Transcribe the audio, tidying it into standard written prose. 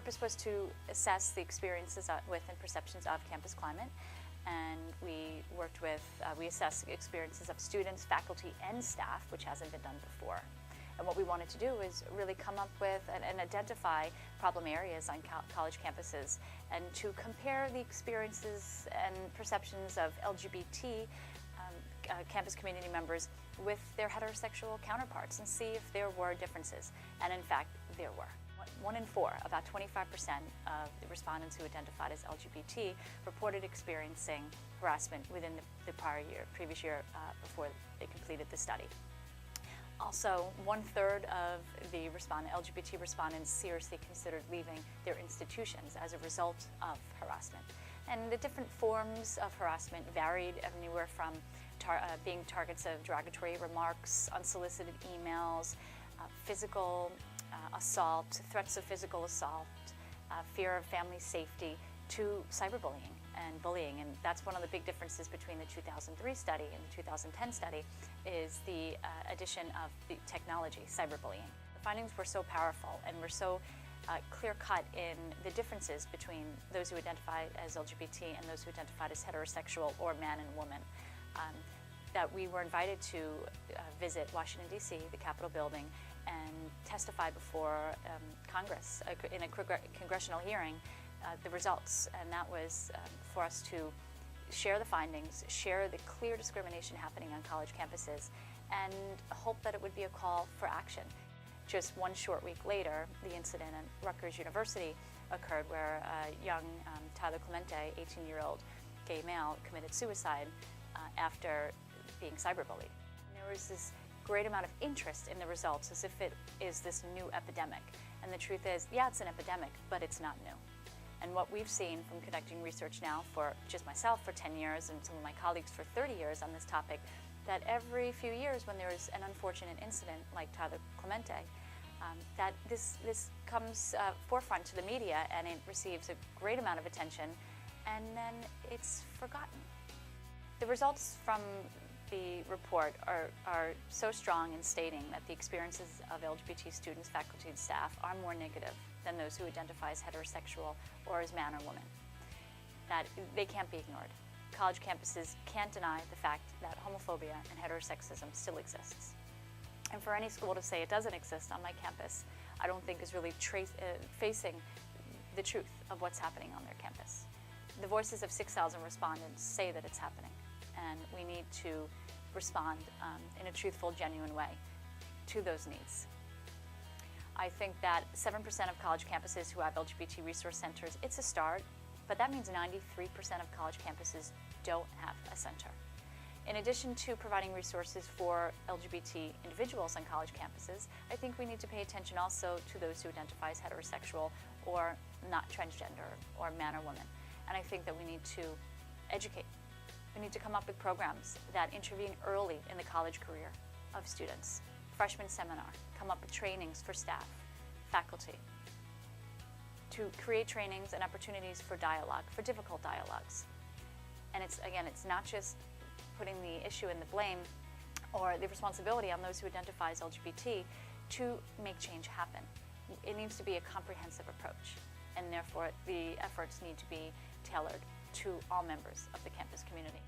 purpose was to assess the experiences with and perceptions of campus climate, and we worked with, we assessed experiences of students, faculty, and staff, which hasn't been done before. And what we wanted to do is really come up with and identify problem areas on college campuses, and to compare the experiences and perceptions of LGBT campus community members with their heterosexual counterparts, and see if there were differences. And in fact, there were. 1 in 4, about 25% of the respondents who identified as LGBT reported experiencing harassment within the previous year before they completed the study. Also, 1/3 of the LGBT respondents seriously considered leaving their institutions as a result of harassment. And the different forms of harassment varied anywhere from being targets of derogatory remarks, unsolicited emails, physical assault, threats of physical assault, fear of family safety, to cyberbullying and bullying. And that's one of the big differences between the 2003 study and the 2010 study, is the addition of the technology, cyberbullying. The findings were so powerful and were so clear-cut in the differences between those who identified as LGBT and those who identified as heterosexual or man and woman, that we were invited to visit Washington, D.C., the Capitol building, and testify before Congress in a congressional hearing the results. And that was for us to share the findings, share the clear discrimination happening on college campuses, and hope that it would be a call for action. Just one short week later, the incident at Rutgers University occurred, where a young Tyler Clemente, 18-year-old gay male, committed suicide after being cyberbullied. And there was this great amount of interest in the results, as if it is this new epidemic. And the truth is, yeah, it's an epidemic, but it's not new. And what we've seen from conducting research now for just myself for 10 years and some of my colleagues for 30 years on this topic, that every few years when there is an unfortunate incident like Tyler Clemente, that this comes forefront to the media, and it receives a great amount of attention, and then it's forgotten. The results from the report are so strong in stating that the experiences of LGBT students, faculty, and staff are more negative than those who identify as heterosexual or as man or woman, that they can't be ignored. College campuses can't deny the fact that homophobia and heterosexism still exists. And for any school to say it doesn't exist on my campus, I don't think is really facing the truth of what's happening on their campus. The voices of 6,000 respondents say that it's happening, and we need to respond in a truthful, genuine way to those needs. I think that 7% of college campuses who have LGBT resource centers, it's a start, but that means 93% of college campuses don't have a center. In addition to providing resources for LGBT individuals on college campuses, I think we need to pay attention also to those who identify as heterosexual or not transgender or man or woman. And I think that we need to educate. We need to come up with programs that intervene early in the college career of students. Freshman seminar, come up with trainings for staff, faculty, to create trainings and opportunities for dialogue, for difficult dialogues. And it's not just putting the issue and the blame or the responsibility on those who identify as LGBT to make change happen. It needs to be a comprehensive approach, and therefore the efforts need to be tailored to all members of the campus community.